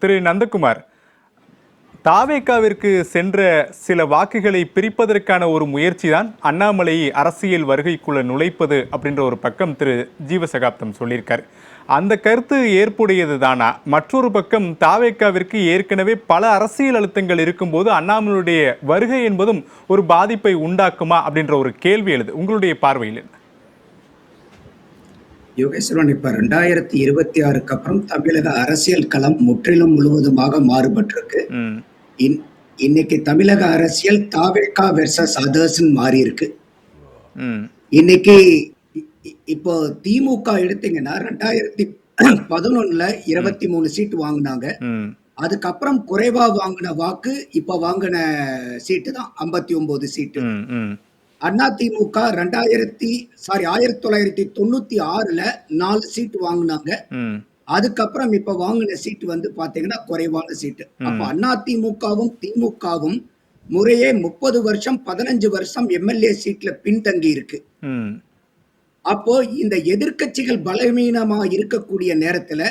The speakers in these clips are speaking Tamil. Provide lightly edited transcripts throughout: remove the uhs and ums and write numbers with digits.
திரு நந்தகுமார், தாவேகாவிற்கு சென்ற சில வாக்குகளை பிரிப்பதற்கான ஒரு முயற்சி தான் அண்ணாமலை அரசியல் வருகைக்குள்ள நுழைப்பது அப்படின்ற ஒரு பக்கம் திரு ஜீவசகாப்தம் சொல்லியிருக்கார். அந்த கருத்து ஏற்புடையது தானா? மற்றொரு பக்கம் தாவேகாவிற்கு ஏற்கனவே பல அரசியல் அழுத்தங்கள் இருக்கும்போது அண்ணாமலையுடைய வருகை என்பதும் ஒரு பாதிப்பை உண்டாக்குமா அப்படின்ற ஒரு கேள்வி எழுது. உங்களுடைய பார்வையில் என்ன? யோகேஸ்வரன், இப்ப 2026க்கு அப்புறம் தமிழக அரசியல் களம் முற்றிலும் முழுவதுமாக மாறுபட்டிருக்கு. இன்னைக்கு தமிழக அரசியல் தாவேகா வெர்சஸ் அதர்ஸ் மாறி இருக்கு. இன்னைக்கு இப்போ திமுக எடுத்தீங்கன்னா 2011ல 23 சீட்டு வாங்கினாங்க. அதுக்கப்புறம் குறைவா வாங்கின வாக்கு இப்ப வாங்கின சீட்டு தான் 59 சீட்டு. அதிமுக 1996ல 4 சீட்டு வாங்கினாங்க. அதுக்கப்புறம் இப்ப வாங்கின சீட்டு வந்து பாத்தீங்கன்னா குறைவான சீட்டு. அப்ப அதிமுகவும் திமுகவும் முறையே 30 வருஷம் 15 வருஷம் எம்எல்ஏ சீட்ல பின்தங்கி இருக்கு. அப்போ இந்த எதிர்கட்சிகள் பலவீனமா இருக்கக்கூடிய நேரத்துல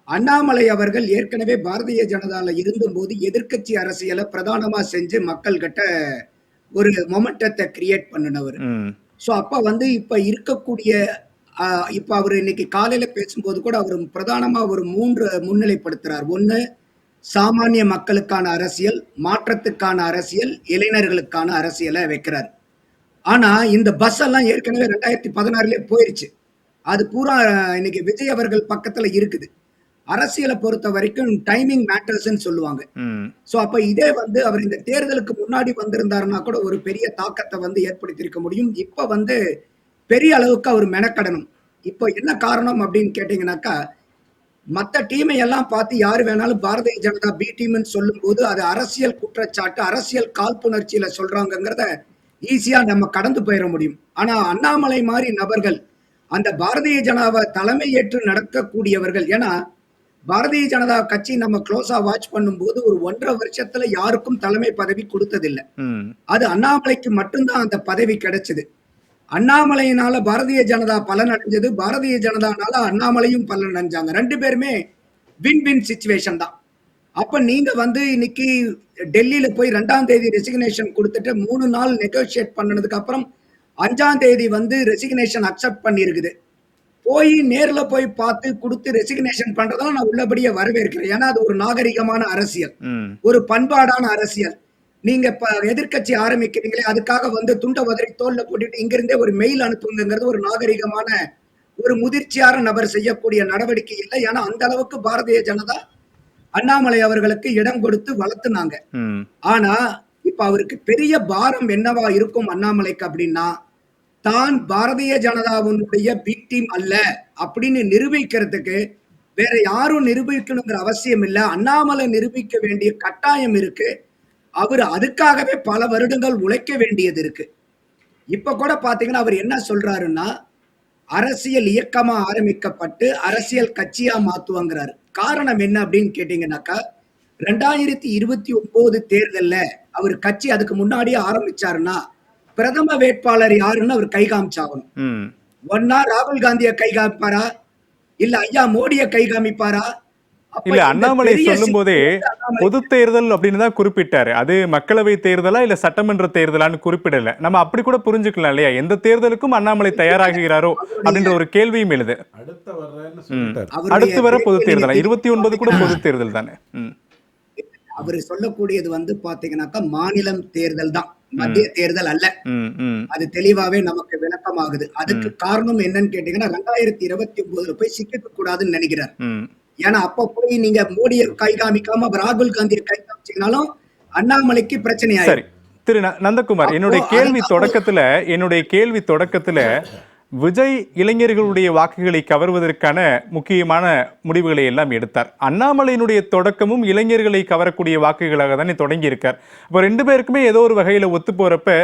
அண்ணாமலை அவர்கள் ஏற்கனவே பாரதிய ஜனதால இருந்தபோது எதிர்கட்சி அரசியலை பிரதானமா செஞ்சு மக்கள் கிட்ட ஒரு மொமெண்டத்தை கிரியேட் பண்ணினவர். சோ அப்ப வந்து இப்ப இருக்கக்கூடிய இப்ப அவர் இன்னைக்கு காலையில பேசும்போது கூட அவர் பிரதானமா ஒரு 3 முன்னிலைப்படுத்துறார். ஒண்ணு, சாமானிய மக்களுக்கான அரசியல், மாற்றத்துக்கான அரசியல், இளைஞர்களுக்கான அரசியலை வைக்கிறார். ஆனா இந்த பஸ் எல்லாம் ஏற்கனவே 2016லயே போயிருச்சு. அது பூரா இன்னைக்கு விஜய் அவர்கள் பக்கத்துல இருக்குது. அரசியலை பொறுத்த வரைக்கும் டைமிங் மேட்டர்ஸ்ன்னு சொல்லுவாங்க. சோ அப்ப இதே வந்து அவர் இந்த தேர்தலுக்கு முன்னாடி வந்திருந்தாருன்னா கூட ஒரு பெரிய தாக்கத்தை வந்து ஏற்படுத்தியிருக்க முடியும். இப்ப வந்து பெரிய அளவுக்கு அவர் மெனக்கடணும். இப்போ என்ன காரணம் அப்படின்னு கேட்டீங்கன்னாக்கா, மத்த டீமை எல்லாம் பார்த்து யாரு வேணாலும் பாரதிய ஜனதா பி டீம்னு சொல்லும் போது அது அரசியல் குற்றச்சாட்டு, அரசியல் காழ்ப்புணர்ச்சியில சொல்றாங்கிறத ஈஸியா நம்ம கடந்து போயிட முடியும். ஆனா அண்ணாமலை மாதிரி நபர்கள் அந்த பாரதிய ஜனதாவை தலைமை ஏற்று நடக்கக்கூடியவர்கள், ஏன்னா பாரதிய ஜனதா கட்சி நம்ம க்ளோஸா வாட்ச் பண்ணும்போது ஒரு 1.5 வருஷத்துல யாருக்கும் தலைமை பதவி கொடுத்ததில்லை. அது அண்ணாமலைக்கு மட்டும்தான் அந்த பதவி கிடைச்சது. அண்ணாமலையினால பாரதிய ஜனதா பலன் அடைஞ்சது, பாரதிய ஜனதானால அண்ணாமலையும் பலன் அடைஞ்சாங்க. 2 பேருமே வின் வின் சிச்சுவேஷன் தான். அப்ப நீங்க வந்து இன்னைக்கு டெல்லியில போய் 2ஆம் தேதி ரெசிக்னேஷன் கொடுத்துட்டு 3 நாள் நெகோசியேட் பண்ணதுக்கு அப்புறம் 5ஆம் தேதி வந்து ரெசிக்னேஷன் அக்செப்ட் பண்ணிருக்குது. போய் நேர்ல போய் பார்த்து கொடுத்து ரெசிக்னேஷன் பண்றதால நான் உள்ளபடியே வரவேற்கிறேன். ஏன்னா அது ஒரு நாகரிகமான அரசியல், ஒரு பண்பாடான அரசியல். நீங்க இப்ப எதிர்கட்சி ஆரம்பிக்கிறீங்களே, அதுக்காக வந்து துண்ட உதறி தோல்ல போட்டுட்டு இங்கிருந்தே ஒரு மெயில் அனுப்புங்கிறது ஒரு நாகரிகமான, ஒரு முதிர்ச்சியான நபர் செய்யக்கூடிய நடவடிக்கை இல்லை. ஏன்னா அந்த அளவுக்கு பாரதிய ஜனதா அண்ணாமலை அவர்களுக்கு இடம் கொடுத்து வளர்த்துனாங்க. ஆனா இப்ப அவருக்கு பெரிய பாரம் என்னவா இருக்கும் அண்ணாமலைக்கு அப்படின்னா, தான் பாரதிய ஜனதாவுடைய பி டீம் அல்ல அப்படின்னு நிரூபிக்கிறதுக்கு வேற யாரும் நிரூபிக்கணுங்கிற அவசியம் இல்ல. அண்ணாமலை நிரூபிக்க வேண்டிய கட்டாயம் இருக்கு. அவர் அதுக்காகவே பல வருடங்கள் உழைக்க வேண்டியது இருக்கு. இப்ப கூட பாத்தீங்கன்னா அவர் என்ன சொல்றாருன்னா, அரசியல் இயக்கமா ஆரம்பிக்கப்பட்டு அரசியல் கட்சியா மாத்துவாங்கிறாரு. காரணம் என்ன அப்படின்னு கேட்டீங்கன்னாக்கா, 2029 தேர்தல்ல அவர் கட்சி அதுக்கு முன்னாடியே ஆரம்பிச்சாருன்னா பிரதம வேட்பாளர் யாருன்னு அவர் கை காமிச்சாகணும். ஒன்னா ராகுல் காந்திய கை காமிப்பாரா, இல்ல ஐயா மோடிய கை காமிப்பாரா? இல்ல, அண்ணாமலை சொல்லும் போதே பொது தேர்தல் அப்படின்னு தான் குறிப்பிட்டாரு. அது மக்களவை தேர்தலா இல்ல சட்டமன்ற தேர்தலான்னு குறிப்பிடல. நம்ம அப்படி கூட புரிஞ்சுக்கலாம் இல்லையா? எந்த தேர்தலுக்கும் அண்ணாமலை தயாராகிறாரோ அப்படின்ற ஒரு கேள்வியும் எழுது. அடுத்து வர பொது தேர்தலா? 29 கூட பொது தேர்தல் தானே. அவர் சொல்லக்கூடியது வந்து பாத்தீங்கன்னாக்கா மாநிலம் தேர்தல் தான், மத்திய தேர்தல் அல்ல. அது தெளிவாவே நமக்கு விளக்கமாகுது. அதுக்கு காரணம் என்னன்னு கேட்டீங்கன்னா 2029ல போய் சிக்க கூடாதுன்னு நினைக்கிறார். ஏன்னா அப்ப போய் நீங்க மோடியை கை காமிக்காம ராகுல் காந்தியை கை காமிச்சீங்கனாலும் அண்ணாமலைக்கு பிரச்சனை ஆயிடும். சரி திரு நந்தகுமார், என்னுடைய கேள்வி தொடக்கத்துல விஜய் இளைஞர்களுடைய வாக்குகளை கவர்வதற்கான முக்கியமான முடிவுகளை எல்லாம் எடுத்தார். அண்ணாமலையினுடைய தொடக்கமும் இளைஞர்களை கவரக்கூடிய வாக்குகளாக தானே தொடங்கி இருக்கார். இப்போ 2 பேருக்குமே ஏதோ ஒரு வகையில ஒத்து போறப்ப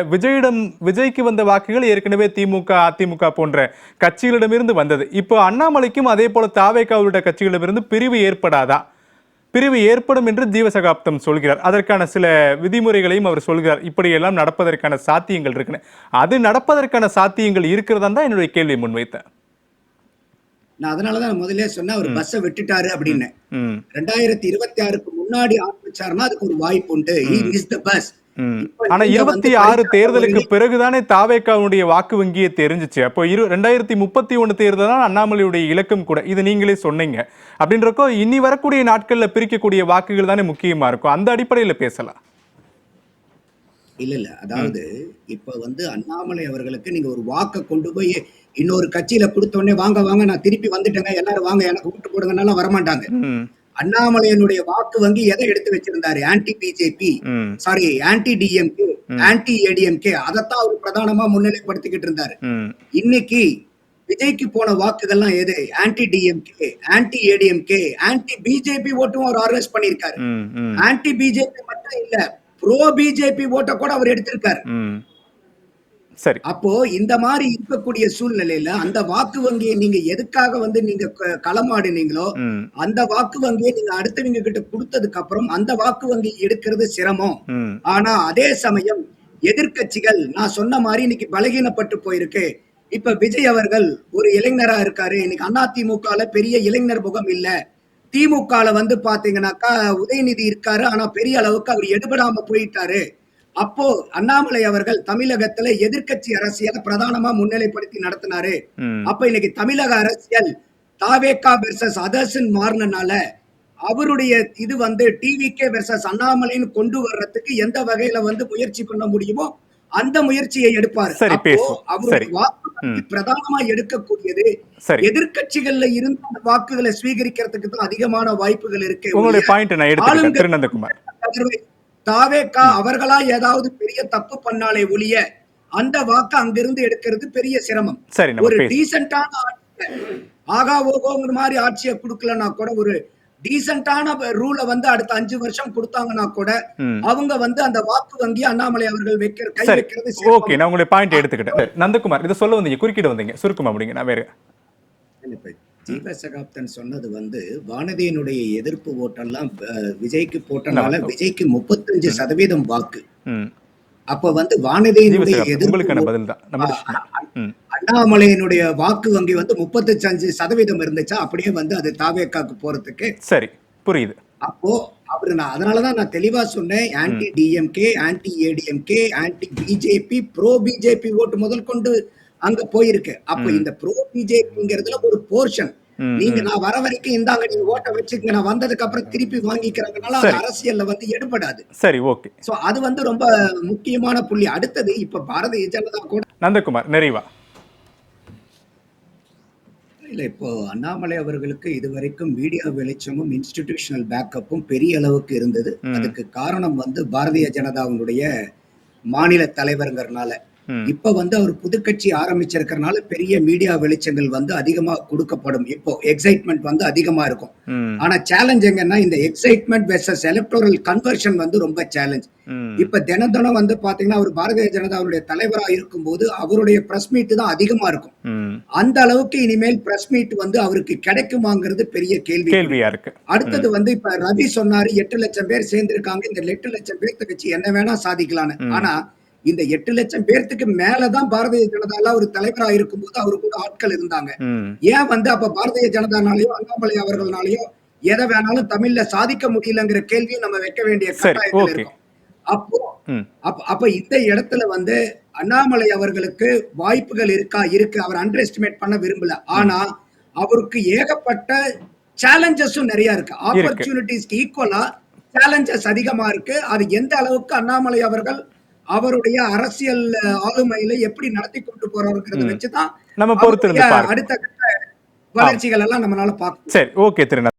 விஜய்க்கு வந்த வாக்குகள் ஏற்கனவே திமுக, அதிமுக போன்ற கட்சிகளிடமிருந்து வந்தது. இப்போ அண்ணாமலைக்கும் அதே போல தாவேகாவுடைய கட்சிகளிடமிருந்து பிரிவு ஏற்படாதா? பிரிவு ஏற்படும் என்று ஜீவசகாப்தம் சொல்கிறார். அதற்கான சில விதிமுறைகளையும் அவர் சொல்கிறார். இப்படியெல்லாம் நடப்பதற்கான சாத்தியங்கள் இருக்குன்னு. அது நடப்பதற்கான சாத்தியங்கள் இருக்கிறதா தான் என்னுடைய கேள்வி முன்வைத்தேன். நான் அதனாலதான் நான் முதல்லயே சொன்னேன் அவர் பஸ்ஸை விட்டுட்டாரு அப்படின்னு. ம் 2026க்கு முன்னாடி ஆரம்பிச்சாருன்னா அதுக்கு ஒரு வாய்ப்பு உண்டு. He missed the bus. ம். இப்ப ஆனா நீங்க வந்து 26 படிக்காதவர்களே தேர்தலுக்கு பிறகுதானே தாவேக்காவுடைய வாக்கு வங்கியே தெரிஞ்சுச்சு. அப்போ 2031 தேர்தல் தான் அண்ணாமலையுடைய இலக்கம் கூட. இது நீங்களே சொன்னீங்க. அப்படின்றப்போ இனி வரக்கூடிய நாட்கள்ல பிரிக்கக்கூடிய வாக்குகள் தானே முக்கியமா இருக்கும். அந்த அடிப்படையில பேசலாம். இல்ல. அதாவது இப்ப வந்து அண்ணாமலை அவர்களுக்கு நீங்க ஒரு வாக்க கொண்டு போய் இன்னொரு கட்சியில குடுத்த உடனே வாங்க வாங்க நான் திருப்பி வந்துட்டேங்க எல்லாரும் வாங்க எனக்கு ஓட்டு போடுங்கன்னாலாம் வரமாட்டாங்க. ம். அண்ணாமலையினுடைய வாக்கு வங்கி எதை எடுத்து வச்சிருந்தாரு? ஆன்டி பிஜேபி, ம். Sorry anti DMK, anti ADMK, அதைத்தான் அவர் பிரதானமா முன்னிலைப்படுத்திக்கிட்டு இருந்தாரு. ம். இன்னைக்கு விஜய்க்கு போன வாக்குகள்லாம் எது? Anti DMK, anti ADMK, anti BJP ஓட்டும் அவர் ஆர்கனைஸ் பண்ணிருக்காரு. ம். ம். ஆன்டி பிஜேபி மட்டும் இல்ல, ப்ரோ பிஜேபி ஓட்ட கூட அவர் எடுத்திருக்காரு. ம். சரி. அப்போ இந்த மாதிரி இருக்கக்கூடிய சூழ்நிலையில அந்த வாக்கு வங்கியை நீங்க எதுக்காக வந்து நீங்க களமாடினீங்களோ ம். அந்த வாக்கு வங்கியை நீங்க அடுத்தவங்க கிட்ட கொடுத்ததுக்கு அப்புறம் அந்த வாக்கு வங்கி எடுக்கிறது சிரமம். ம். ஆனா அதே சமயம் எதிர்க்கட்சிகள் நான் சொன்ன மாதிரி இன்னைக்கு பலகீனப்பட்டு போயிருக்கு. இப்ப விஜய் அவர்கள் ஒரு இளைஞரா இருக்காரு. இன்னைக்கு அதிமுகல பெரிய இளைஞர் முகம் இல்ல. திமுகல வந்து பாத்தீங்கன்னாக்கா உதயநிதி இருக்காரு. ஆனா பெரிய அளவுக்கு அவர் எடுபடாம போயிட்டாரு. அப்போ அண்ணாமலை அவர்கள் தமிழகத்துல எதிர்க்கட்சி அரசியலை பிரதானமா முன்னிலைப்படுத்தி நடத்தினாரு. ம். அப்ப இன்னைக்கு தமிழக அரசியல் தாவேகா வெர்சஸ் அதர்ஸ்ன்னு மாறினால அவருடைய இது வந்து டிவிகே வெர்சஸ் அண்ணாமலைன்னு கொண்டு வர்றதுக்கு எந்த வகையில வந்து முயற்சி பண்ண முடியுமோ அந்த முயற்சியை எடுப்பாரு. சரி, அப்போ பேசுவோம். அவருடைய சரி. வாக்கு பிரதானமா எடுக்கக்கூடியது சரி. எதிர்க்கட்சிகள்ல இருந்து அந்த வாக்குகளை ஸ்வீகரிக்கிறதுக்கு தான் அதிகமான வாய்ப்புகள் இருக்கு. உங்களுடைய பாயிண்ட் நான் எடுத்துக்கிட்டேன் திருநந்தகுமார். தாவேகா அவர்களா ஏதாவது பெரிய தப்பு பண்ணாலே ஒழிய அந்த வாக்கு அங்கிருந்து எடுக்கிறது பெரிய சிரமம். சரி, நம்ம ஒரு பேசுவோம். டீசென்டான ஆகா ஓகோங்கிற மாதிரி ஆட்சியை கொடுக்கலன்னா கூட ஒரு டீசென்டான ரூல வந்து அடுத்த 5 வருஷம் கொடுத்தாங்கன்னா கூட ம். அவங்க வந்து அந்த வாக்கு வங்கி அண்ணாமலை அவர்கள் கை சரி. வைக்கிறது ஓகே, நான் உங்களுடைய பாயிண்ட் எடுத்துக்கிட்டேன். நந்தகுமார் இதை சொல்ல வந்தீங்க, குறுக்கிட வந்தீங்க. சுருக்கமா முடிங்க. நான் வேற ஜீவ சகாப்தன் சொன்னது வந்து வானதியினுடைய எதிர்ப்பு ஓட்டெல்லாம் விஜய்க்கு போட்டனால விஜய்க்கு 35% வாக்கு. ம். அப்ப வந்து வானதியினுடைய உங்களுக்கான எதிர்ப்பு பதில் தான். நம்ம அண்ணாமலையினுடைய வாக்கு வங்கி வந்து 35% இருந்துச்சா அப்படியே வந்து அது தாவேக்காக்கு போறதுக்கு. சரி, புரியுது. அப்போ நான் அதனாலதான் நான் தெளிவா சொன்னேன். Anti DMK, anti ADMK, anti BJP, bro BJP ஓட்டு முதல் கொண்டு அங்க போயிருக்கு. அப்ப இந்த ப்ரோ பிஜேபிங்கிறதுல ஒரு போர்ஷன் நீங்க நான் வர வரைக்கும் இந்தாங்க நீங்க ஓட்ட வச்சுக்கங்க, நான் வந்ததுக்கு அப்புறம் திருப்பி வாங்கிக்கிறாங்கனால அது அரசியல்ல வந்து எடுபடாது. சரி, ஓகே. சோ அது வந்து ரொம்ப முக்கியமான புள்ளி. அடுத்தது இப்ப பாரதிய ஜனதா கூட நந்தகுமார் நிறைவா. இல்ல இப்போ அண்ணாமலை அவர்களுக்கு இதுவரைக்கும் மீடியா வெளிச்சமும் இன்ஸ்டிடியூஷனல் பேக்கப்பும் பெரிய அளவுக்கு இருந்தது. அதுக்கு காரணம் வந்து பாரதிய ஜனதாவுடைய மாநில தலைவர்ங்கிறனால. இப்ப வந்து அவர் புதுக்கட்சி ஆரம்பிச்சிருக்கிறனால பெரிய மீடியா வெளிச்சங்கள் வந்து அதிகமா கொடுக்கப்படும். இப்போ எக்ஸைட்மெண்ட் வந்து அதிகமா இருக்கும். ஆனா சேலஞ்ச் எங்கன்னா இந்த எக்ஸைட்மெண்ட் வெர்சஸ் எலக்டோரல் கன்வர்ஷன் வந்து ரொம்ப சேலஞ்ச். இப்ப தினம் வந்து பாத்தீங்கன்னா அவர் பாரதிய ஜனதாவுடைய தலைவரா இருக்கும்போது அவருடைய பிரஸ் மீட் தான் அதிகமா இருக்கும். அந்த அளவுக்கு இனிமேல் பிரஸ் மீட் வந்து அவருக்கு கிடைக்குமாங்கிறது பெரிய கேள்வியா இருக்கு. அடுத்தது வந்து இப்ப ரவி சொன்னாரு 8 லட்சம் பேர் சேர்ந்திருக்காங்க, இந்த 8 லட்சம் பேர்த்த வச்சு என்ன வேணா சாதிக்கலான்னு. ஆனா இந்த 8 லட்சம் பேர்த்துக்கு மேலதான் பாரதிய ஜனதால ஒரு தலைவரா இருக்கும்போது அவரு கூட ஆட்கள் இருந்தாங்க. ஏன் வந்து அப்ப பாரதிய ஜனதானாலயோ அண்ணாமலை அவர்களாலேயோ எதை வேணாலும் தமிழ்ல சாதிக்க முடியலங்கிற கேள்வியும் நம்ம வைக்க வேண்டிய கட்டாயத்தில் இருக்கும். அப்ப இந்த இடத்துல வந்து அண்ணாமலை அவர்களுக்கு வாய்ப்புகள் இருக்கு. அவர் அண்டர் எஸ்டிமேட் பண்ண விரும்பல. ஆனா அவருக்கு ஏகப்பட்ட சேலஞ்சஸும் நிறைய இருக்கு. ஆப்பர்ச்சுனிட்டிஸ்க்கு ஈக்குவலா சேலஞ்சஸ் அதிகமா இருக்கு. அது எந்த அளவுக்கு அண்ணாமலை அவர்கள் அவருடைய அரசியல் ஆளுமையில எப்படி நடத்தி கொண்டு போறாருங்கிறத வச்சுதான் நம்ம பொறுத்திருந்து அடுத்த கட்ட வளர்ச்சிகள் எல்லாம் நம்மளால பார்க்க. சரி, ஓகே.